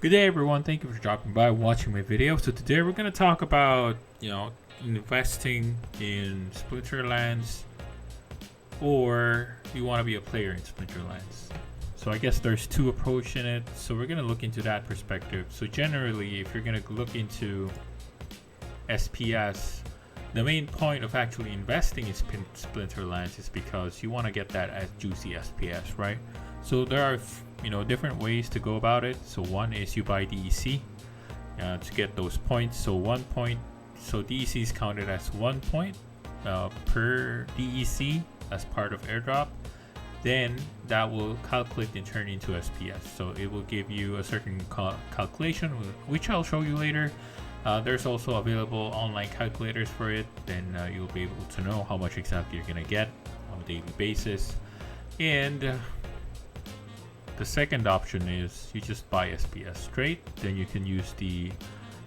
Good day, everyone. Thank you for dropping by, watching my video. So today we're gonna talk about investing in Splinterlands, or you want to be a player in Splinterlands. So I guess there's two approaches in it. So we're gonna look into that perspective. So generally, if you're gonna look into SPS, the main point of actually investing in Splinterlands is because you want to get that as juicy SPS, right? So there are different ways to go about it. So one is you buy DEC to get those points. So 1 point, so DEC is counted as 1 point per DEC as part of airdrop. Then that will calculate and turn into SPS. So it will give you a certain calculation, which I'll show you later. There's also available online calculators for it. Then you'll be able to know how much exactly you're gonna get on a daily basis. And the second option is you just buy SPS straight. Then you can use the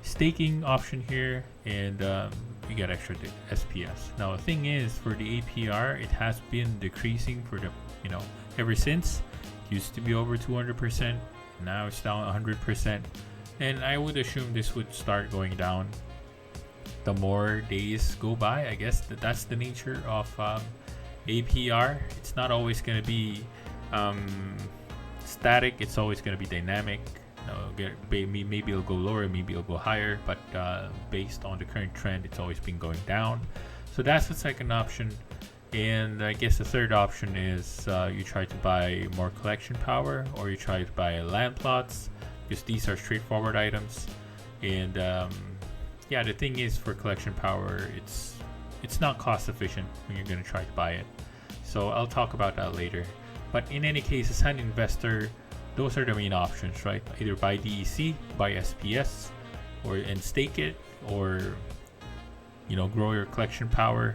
staking option here, and you get extra SPS. Now the thing is, for the APR, it has been decreasing for the ever since. It used to be over 200%. Now it's down 100%. And I would assume this would start going down the more days go by. I guess that's the nature of APR. It's not always going to be static. It's always going to be dynamic. Maybe it'll go lower, maybe it'll go higher, but based on the current trend, it's always been going down. So that's the second option. And I guess the third option is you try to buy more collection power, or you try to buy land plots, because these are straightforward items. And yeah, the thing is, for collection power, it's not cost efficient when you're going to try to buy it. So I'll talk about that later. But in any case, as an investor, those are the main options, right? Either buy DEC, buy SPS, and stake it, or grow your collection power,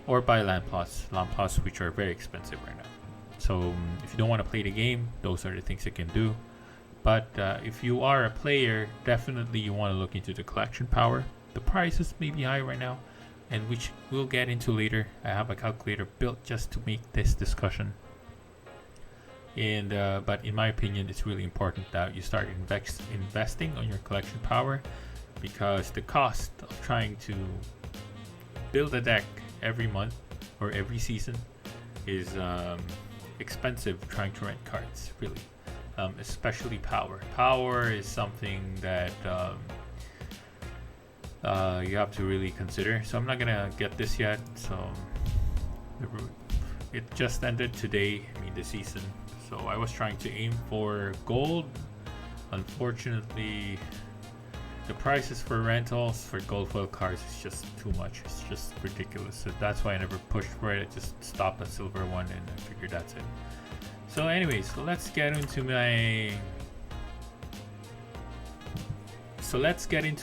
or buy land plots, which are very expensive right now. So if you don't want to play the game, those are the things you can do. But if you are a player, definitely you want to look into the collection power. The prices may be high right now, and which we'll get into later. I have a calculator built just to make this discussion. And but in my opinion, it's really important that you start investing on your collection power, because the cost of trying to build a deck every month or every season is expensive. Trying to rent cards, really, especially power. Power is something that you have to really consider. So I'm not gonna get this yet. So it just ended today. The season. So I was trying to aim for gold. Unfortunately, the prices for rentals for gold foil cards is just too much. It's just ridiculous. So that's why I never pushed for it. I just stopped at silver one, and I figured that's it. So anyways, let's get into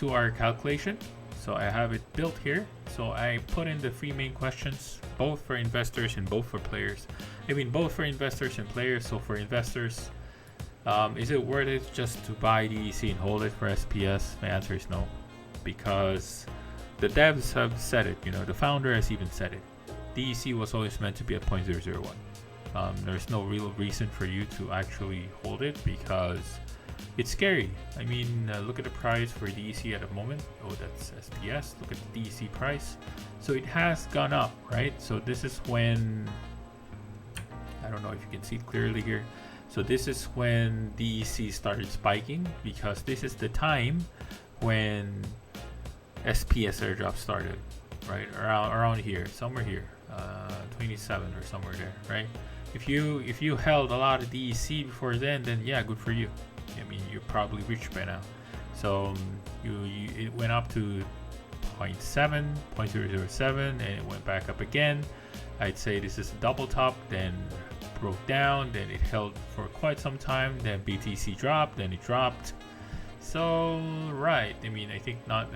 our calculation. So I have it built here. So I put in the three main questions, both for investors and both for players. Both for investors and players. So for investors, is it worth it just to buy DEC and hold it for SPS? My answer is no, because the devs have said it. The founder has even said it. DEC was always meant to be at 0.001. There's no real reason for you to actually hold it, because it's scary. Look at the price for DEC at the moment. Oh, that's SPS. Look at the DEC price. So it has gone up, right? So this is when, I don't know if you can see it clearly here. So this is when DEC started spiking, because this is the time when SPS airdrop started, right? Around here, somewhere here, 27 or somewhere there, right? If you held a lot of DEC before then yeah, good for you. You're probably rich by now. So it went up to 0.007, and it went back up again. I'd say this is a double top, then broke down, then it held for quite some time, then BTC dropped, then it dropped. So right, I think not.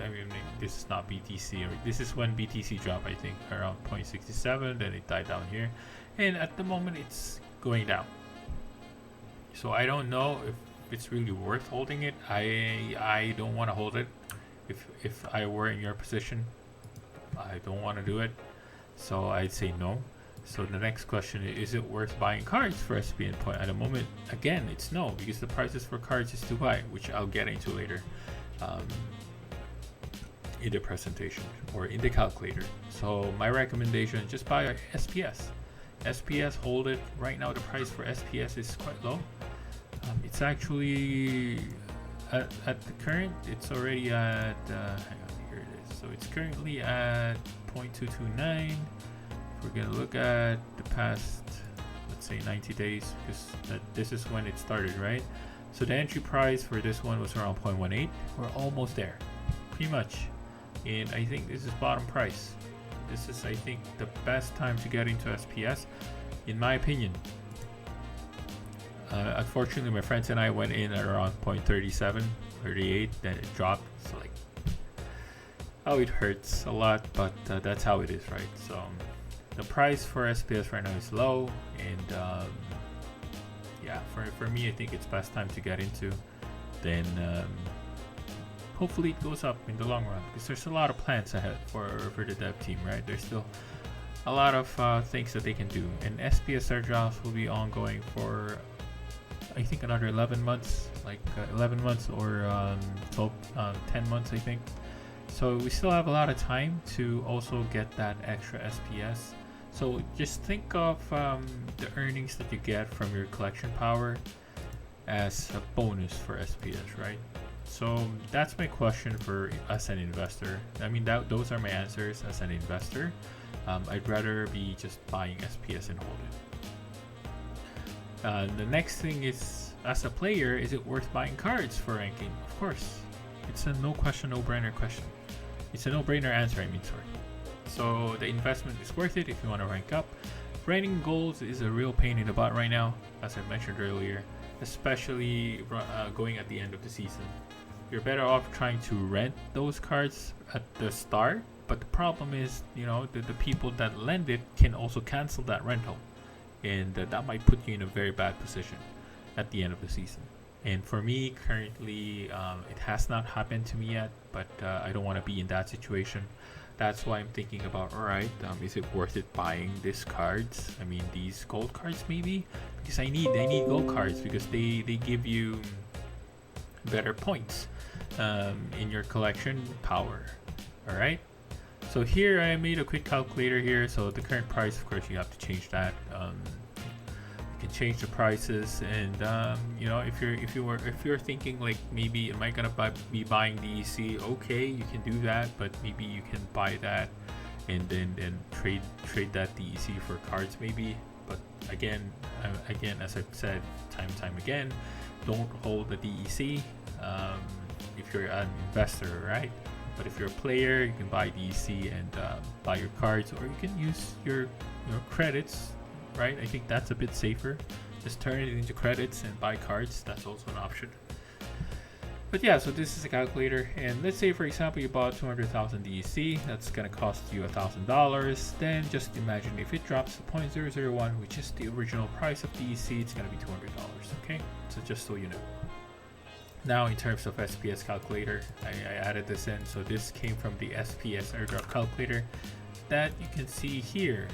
This is not BTC. This is when BTC dropped, I think, around 0.67. Then it died down here, and at the moment it's going down. So I don't know if it's really worth holding it. I don't want to hold it. If I were in your position, I don't want to do it. So I'd say no. So the next question is it worth buying cards for SPN point? At the moment, again, it's no, because the prices for cards is too high, which I'll get into later in the presentation or in the calculator. So my recommendation, just buy SPS. SPS, hold it. Right now the price for SPS is quite low. It's actually at the current, it's already at hang on, here it is. So it's currently at 0.229. We're gonna look at the past, let's say 90 days, because this is when it started, right? So the entry price for this one was around 0.18. We're almost there, pretty much. And I think this is bottom price. This is, I think, the best time to get into SPS, in my opinion. Unfortunately, my friends and I went in at around 0.37, 38, then it dropped. So like, oh, it hurts a lot, but that's how it is, right? So the price for SPS right now is low, and yeah, for me, I think it's best time to get into. Then hopefully it goes up in the long run, because there's a lot of plans ahead for the dev team, right? There's still a lot of things that they can do, and SPS airdrops will be ongoing for I think another 11 months, like 11 months or 10 months, I think. So we still have a lot of time to also get that extra SPS. So just think of the earnings that you get from your collection power as a bonus for SPS, right? So that's my question for as an investor. I mean, those are my answers as an investor. I'd rather be just buying SPS and hold it. The next thing is, as a player, is it worth buying cards for ranking? Of course. It's a no brainer question. It's a no-brainer answer, I mean, sorry. So the investment is worth it if you want to rank up. Ranking goals is a real pain in the butt right now, as I mentioned earlier, especially going at the end of the season. You're better off trying to rent those cards at the start, but the problem is, you know, the people that lend it can also cancel that rental, and that might put you in a very bad position at the end of the season. And for me, currently, it has not happened to me yet, but I don't want to be in that situation. That's why I'm thinking about, all right, is it worth it buying these cards? I mean, these gold cards maybe, because I need gold cards because they give you better points in your collection power. All right. So here I made a quick calculator here. So the current price, of course, you have to change that. You can change the prices, and you know, if you're thinking like, maybe am I gonna be buying DEC? Okay, you can do that, but maybe you can buy that and then trade that DEC for cards maybe. But again, as I've said time again, don't hold the DEC if you're an investor, right? But if you're a player, you can buy DEC and buy your cards, or you can use your credits, right? I think that's a bit safer. Just turn it into credits and buy cards. That's also an option. But yeah, so this is a calculator, and let's say, for example, you bought 200,000 DEC. That's gonna cost you $1,000. Then just imagine if it drops to 0.001, which is the original price of DEC, it's gonna be $200. Okay, so just so you know. Now, in terms of SPS calculator, I added this in. So this came from the SPS airdrop calculator that you can see here.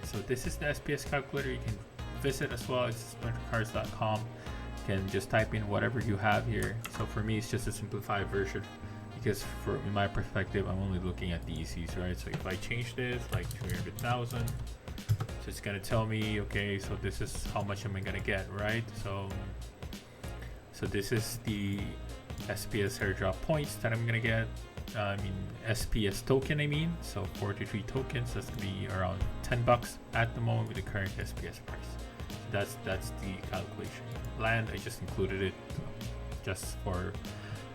So this is the SPS calculator. You can visit as well. It's splintercards.com. You can just type in whatever you have here. So for me, it's just a simplified version, because in my perspective, I'm only looking at DECs, right? So if I change this like 300,000, so it's gonna tell me, okay, so this is how much am I gonna get, right? So this is the SPS airdrop points that I'm gonna get. I mean, SPS token, I mean. So 43 tokens, that's gonna be around $10 at the moment with the current SPS price. So that's the calculation. Land, I just included it just for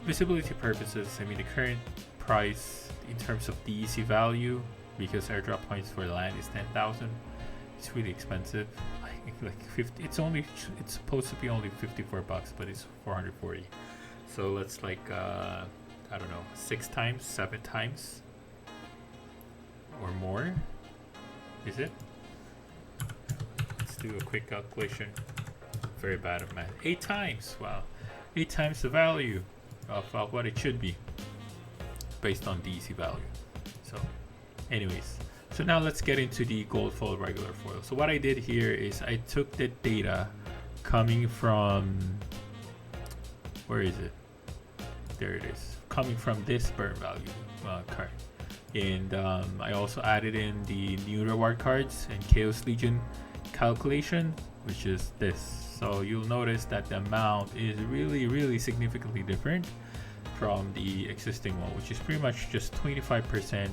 visibility purposes. I mean, the current price in terms of DEC value, because airdrop points for land is 10,000, it's really expensive. Like 50, it's supposed to be only $54, but it's 440. So let's like I don't know, 6 times, 7 times or more, is it? Let's do a quick calculation. Very bad at math. 8 times. Wow, 8 times the value of what it should be based on DEC value. So anyways, So now let's get into the gold foil, regular foil. So what I did here is I took the data coming from, where is it? There it is, coming from this burn value card. And I also added in the new reward cards and Chaos Legion calculation, which is this. So you'll notice that the amount is really significantly different from the existing one, which is pretty much just 25%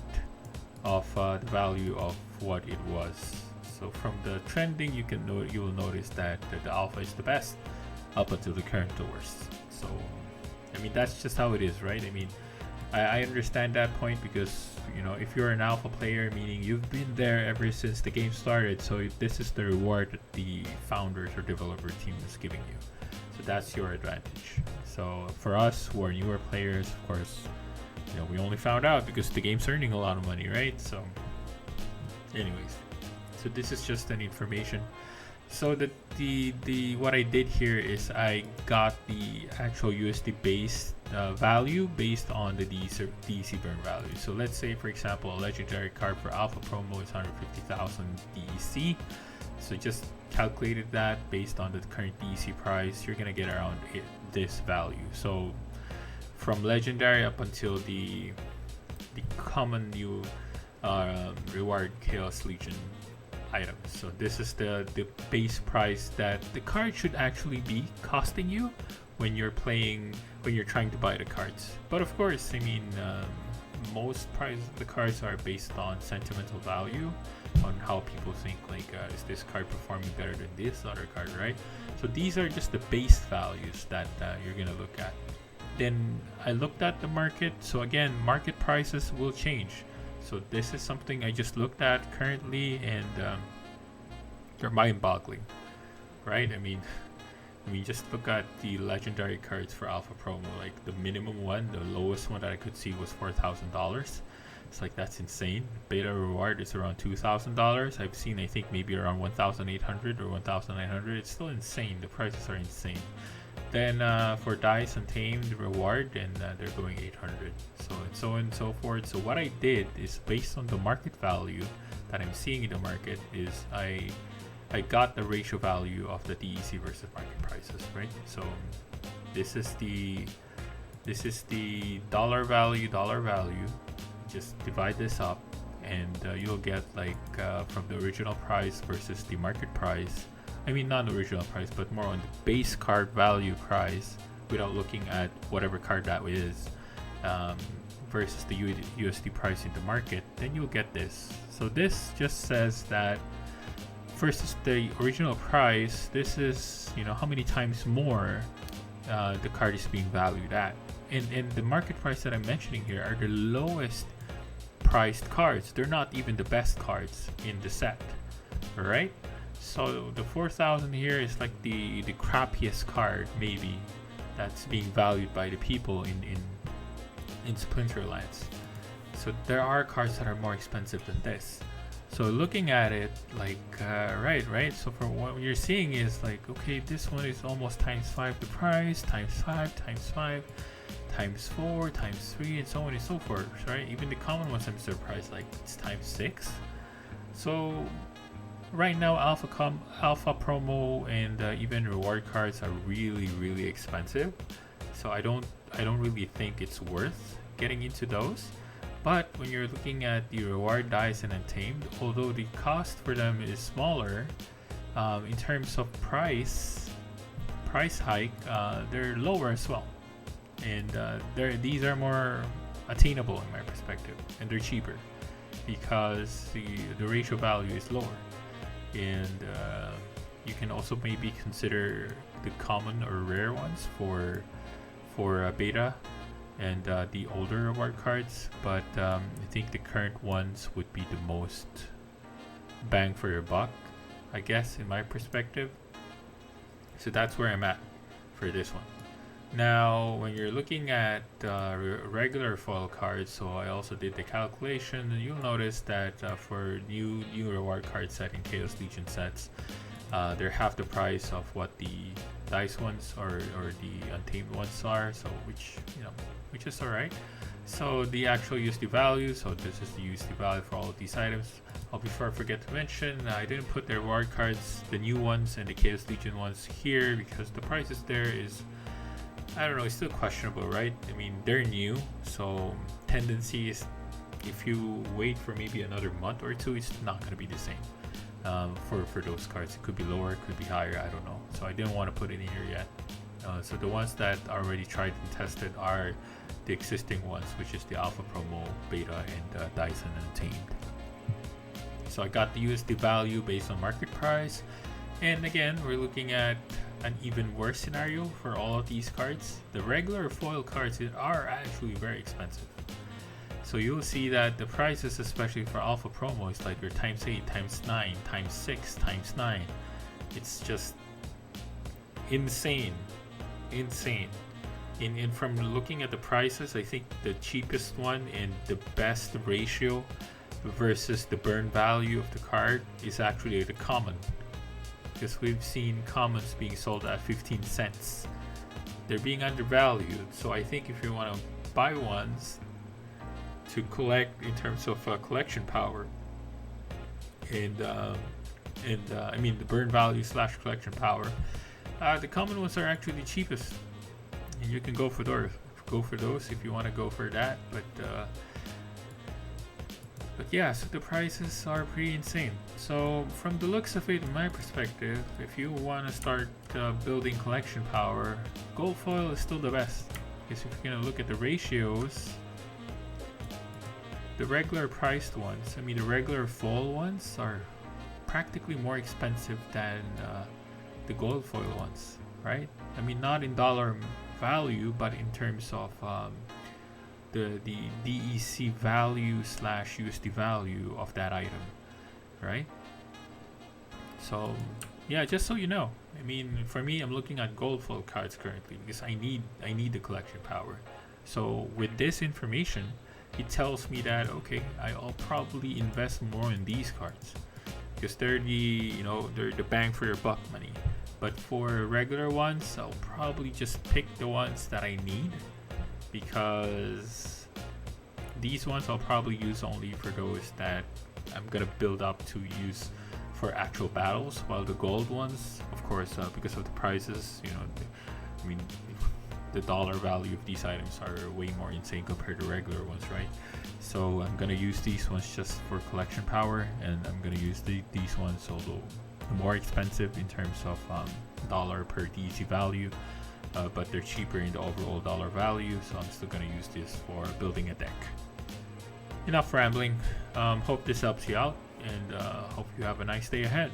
of the value of what it was. So from the trending, you will notice that the alpha is the best up until the current the worst. So I mean, that's just how it is, right? I mean, I understand that point because, you know, if you're an alpha player, meaning you've been there ever since the game started, so this is the reward that the founders or developer team is giving you. So that's your advantage. So for us who are newer players, of course, you know, we only found out because the game's earning a lot of money, right? So anyways, so this is just an information. So the what I did here is I got the actual USD based value based on the DC burn value. So let's say, for example, a legendary card for alpha promo is 150,000 DEC. So just calculated that based on the current DEC price, you're gonna get around this value. So from legendary up until the common new reward Chaos Legion items. So this is the base price that the card should actually be costing you when you're trying to buy the cards. But of course, I mean, most prices of the cards are based on sentimental value, on how people think like, is this card performing better than this other card, right? So these are just the base values that you're gonna look at. Then I looked at the market. So again, market prices will change. So this is something I just looked at currently, and they're mind-boggling, right? I mean, just look at the legendary cards for Alpha Promo. Like the minimum one, the lowest one that I could see was $4,000. It's like, that's insane. Beta reward is around $2,000. I've seen, I think, maybe around 1,800 or 1,900. It's still insane. The prices are insane. Then for Dice Untamed reward, and they're going 800. So on and so forth. So what I did is, based on the market value that I'm seeing in the market, is I got the ratio value of the DEC versus market prices, right? So this is the dollar value. Just divide this up, and you'll get like from the original price versus the market price. I mean, not the original price, but more on the base card value price without looking at whatever card that is, versus the USD price in the market. Then you'll get this. So this just says that versus the original price, this is, you know, how many times more the card is being valued at. And the market price that I'm mentioning here are the lowest priced cards. They're not even the best cards in the set, all right? So the 4,000 here is like the crappiest card maybe that's being valued by the people in Splinterlands. So there are cards that are more expensive than this. So looking at it, like right. So for what you're seeing is like, okay, this one is almost times 5 the price, times 5, times 5, times 4, times 3, and so on and so forth, right? Even the common ones, I'm surprised, like it's times 6. So right now, Alpha Promo and even reward cards are really expensive. So I don't really think it's worth getting into those. But when you're looking at the reward dice and Untamed, although the cost for them is smaller, in terms of price hike, they're lower as well, and these are more attainable in my perspective, and they're cheaper because the ratio value is lower. And you can also maybe consider the common or rare ones for beta and the older reward cards, but I think the current ones would be the most bang for your buck, I guess, in my perspective. So that's where I'm at for this one. Now, when you're looking at regular foil cards, so I also did the calculation, and you'll notice that for new reward card set and Chaos Legion sets, they're half the price of what the dice ones or the Untamed ones are. So which is alright. So the actual USD value, so this is the USD value for all of these items. Before I forget to mention, I didn't put their reward cards, the new ones and the Chaos Legion ones here because the prices there is, I don't know, it's still questionable, right? I mean, they're new, so tendency is if you wait for maybe another month or two, it's not going to be the same. For those cards, it could be lower, it could be higher, I don't know. So I didn't want to put it in here yet. So the ones that are already tried and tested are the existing ones, which is the Alpha Promo, Beta, and Dyson Untamed. So I got the USD value based on market price, and again we're looking at an even worse scenario for all of these cards. The regular foil cards are actually very expensive. So you'll see that the prices, especially for Alpha Promo, is like your times 8, times 9, times 6, times 9. It's just insane. And from looking at the prices, I think the cheapest one and the best ratio versus the burn value of the card is actually the common, because we've seen commons being sold at 15 cents. They're being undervalued, so I think if you want to buy ones to collect in terms of collection power and I mean the burn value / collection power, the common ones are actually the cheapest, and you can go for those if you want to go for that. But yeah, so the prices are pretty insane. So from the looks of it, in my perspective, if you want to start building collection power, gold foil is still the best. Because if you're going to look at the ratios, the regular priced ones, I mean the regular foil ones are practically more expensive than the gold foil ones, right? I mean, not in dollar value, but in terms of the DEC value / USD value of that item, right? So yeah, just so you know, I mean, for me, I'm looking at gold foil cards currently because I need the collection power. So with this information, it tells me that okay, I'll probably invest more in these cards because they're they're the bang for your buck money. But for regular ones, I'll probably just pick the ones that I need, because these ones I'll probably use only for those that I'm gonna build up to use for actual battles, while the gold ones, of course, because of the prices, I mean, the dollar value of these items are way more insane compared to regular ones, right? So I'm gonna use these ones just for collection power, and I'm gonna use these ones, although more expensive in terms of dollar per DEC value, but they're cheaper in the overall dollar value, so I'm still gonna use this for building a deck. Enough rambling. Hope this helps you out, and hope you have a nice day ahead.